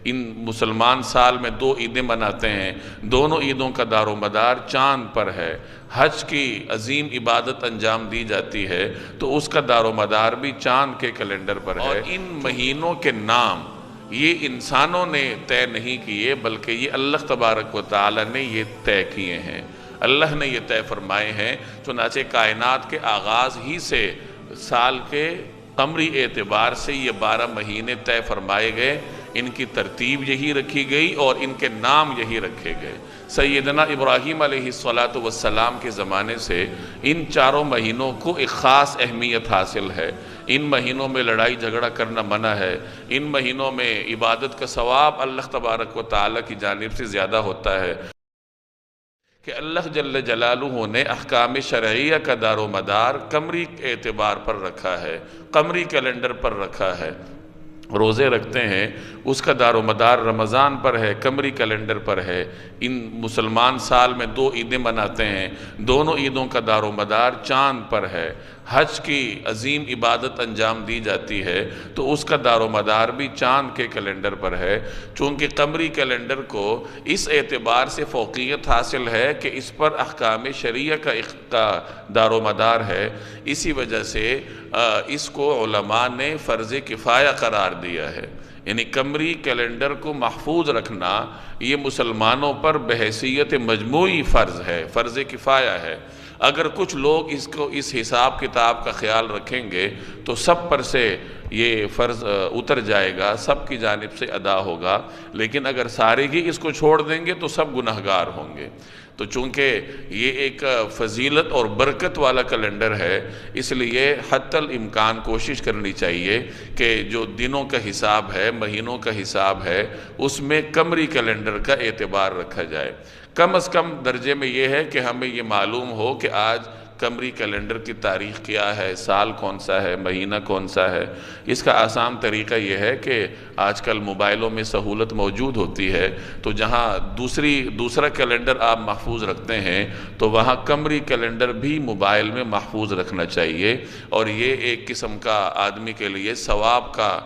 ان مسلمان سال میں 2 عیدیں مناتے ہیں، دونوں عیدوں کا دار و مدار چاند پر ہے۔ حج کی عظیم عبادت انجام دی جاتی ہے تو اس کا دار و مدار بھی چاند کے کیلنڈر پر ہے۔ اور ان مہینوں کے نام یہ انسانوں نے طے نہیں کیے، بلکہ یہ اللہ تبارک و تعالی نے یہ طے کیے ہیں، اللہ نے یہ طے فرمائے ہیں۔ چنانچہ کائنات کے آغاز ہی سے سال کے قمری اعتبار سے یہ 12 مہینے طے فرمائے گئے، ان کی ترتیب یہی رکھی گئی اور ان کے نام یہی رکھے گئے۔ سیدنا ابراہیم علیہ السلام کے زمانے سے ان 4 مہینوں کو ایک خاص اہمیت حاصل ہے۔ ان مہینوں میں لڑائی جھگڑا کرنا منع ہے، ان مہینوں میں عبادت کا ثواب اللہ تبارک و تعالی کی جانب سے زیادہ ہوتا ہے کہ اللہ جل جلالہ نے احکام شرعیہ کا دار و مدار قمری اعتبار پر رکھا ہے، قمری کیلنڈر پر رکھا ہے۔ روزے رکھتے ہیں، اس کا دار و مدار رمضان پر ہے، قمری کیلنڈر پر ہے۔ ان مسلمان سال میں 2 عیدیں مناتے ہیں، دونوں عیدوں کا دار و مدار چاند پر ہے۔ حج کی عظیم عبادت انجام دی جاتی ہے تو اس کا دار و مدار بھی چاند کے کیلنڈر پر ہے۔ چونکہ قمری کیلنڈر کو اس اعتبار سے فوقیت حاصل ہے کہ اس پر احکام شریعہ کا دار و مدار ہے، اسی وجہ سے اس کو علماء نے فرض کفایہ قرار دیا ہے۔ یعنی قمری کیلنڈر کو محفوظ رکھنا یہ مسلمانوں پر بحیثیت مجموعی فرض ہے، فرض کفایہ ہے۔ اگر کچھ لوگ اس حساب کتاب کا خیال رکھیں گے تو سب پر سے یہ فرض اتر جائے گا، سب کی جانب سے ادا ہوگا، لیکن اگر سارے ہی اس کو چھوڑ دیں گے تو سب گناہگار ہوں گے۔ تو چونکہ یہ ایک فضیلت اور برکت والا کیلنڈر ہے، اس لیے حتی الامکان کوشش کرنی چاہیے کہ جو دنوں کا حساب ہے، مہینوں کا حساب ہے، اس میں قمری کیلنڈر کا اعتبار رکھا جائے۔ کم از کم درجے میں یہ ہے کہ ہمیں یہ معلوم ہو کہ آج قمری کیلنڈر کی تاریخ کیا ہے، سال کون سا ہے، مہینہ کون سا ہے۔ اس کا آسان طریقہ یہ ہے کہ آج کل موبائلوں میں سہولت موجود ہوتی ہے، تو جہاں دوسرا کیلنڈر آپ محفوظ رکھتے ہیں تو وہاں قمری کیلنڈر بھی موبائل میں محفوظ رکھنا چاہیے، اور یہ ایک قسم کا آدمی کے لیے ثواب کا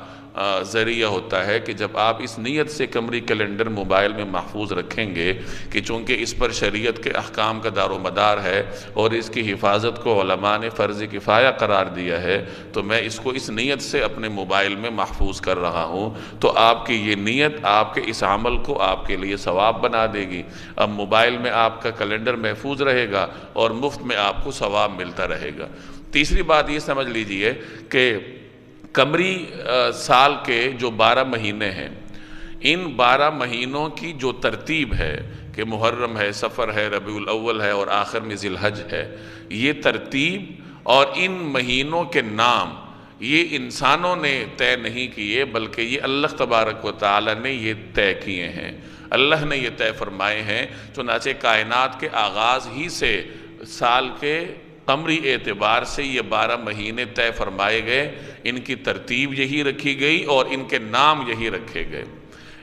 ذریعہ ہوتا ہے کہ جب آپ اس نیت سے قمری کیلنڈر موبائل میں محفوظ رکھیں گے کہ چونکہ اس پر شریعت کے احکام کا دار و مدار ہے اور اس کی حفاظت کو علماء نے فرض کفایہ قرار دیا ہے، تو میں اس کو اس نیت سے اپنے موبائل میں محفوظ کر رہا ہوں، تو آپ کی یہ نیت آپ کے اس عمل کو آپ کے لیے ثواب بنا دے گی۔ اب موبائل میں آپ کا کیلنڈر محفوظ رہے گا اور مفت میں آپ کو ثواب ملتا رہے گا۔ تیسری بات یہ سمجھ لیجئے کہ قمری سال کے جو 12 مہینے ہیں، ان 12 مہینوں کی جو ترتیب ہے کہ محرم ہے، صفر ہے، ربیع الاول ہے اور آخر میں ذی الحج ہے، یہ ترتیب اور ان مہینوں کے نام یہ انسانوں نے طے نہیں کیے، بلکہ یہ اللہ تبارک و تعالی نے یہ طے کیے ہیں، اللہ نے یہ طے فرمائے ہیں۔ چنانچہ کائنات کے آغاز ہی سے سال کے قمری اعتبار سے یہ 12 مہینے طے فرمائے گئے، ان کی ترتیب یہی رکھی گئی اور ان کے نام یہی رکھے گئے۔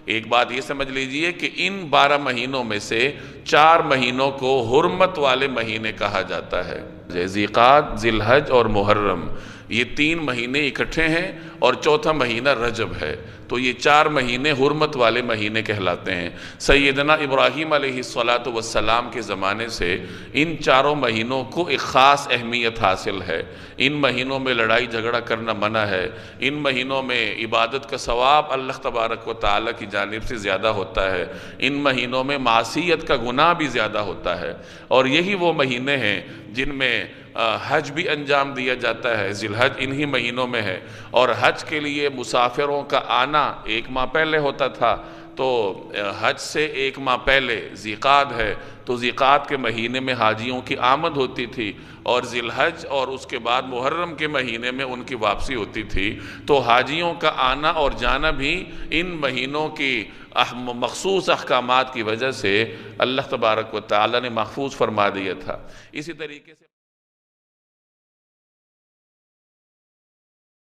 ایک بات یہ سمجھ لیجئے کہ ان 12 مہینوں میں سے 4 مہینوں کو حرمت والے مہینے کہا جاتا ہے۔ ذی-قعدہ، ذی الحج اور محرم، یہ 3 مہینے اکٹھے ہیں اور چوتھا مہینہ رجب ہے، تو یہ 4 مہینے حرمت والے مہینے کہلاتے ہیں۔ سیدنا ابراہیم علیہ السلام کے زمانے سے ان 4 مہینوں کو ایک خاص اہمیت حاصل ہے۔ ان مہینوں میں لڑائی جھگڑا کرنا منع ہے، ان مہینوں میں عبادت کا ثواب اللہ تبارک و تعالی کی جانب سے زیادہ ہوتا ہے، ان مہینوں میں معصیت کا گناہ بھی زیادہ ہوتا ہے، اور یہی وہ مہینے ہیں جن میں حج بھی انجام دیا جاتا ہے۔ ذی الحج انہی مہینوں میں ہے، اور حج کے لیے مسافروں کا آنا 1 ماہ پہلے ہوتا تھا، تو حج سے 1 ماہ پہلے ذی-قعدہ ہے، تو ذی-قعدہ کے مہینے میں حاجیوں کی آمد ہوتی تھی، اور ذی الحج اور اس کے بعد محرم کے مہینے میں ان کی واپسی ہوتی تھی۔ تو حاجیوں کا آنا اور جانا بھی ان مہینوں کی مخصوص احکامات کی وجہ سے اللہ تبارک و تعالی نے محفوظ فرما دیا تھا۔ اسی طریقے سے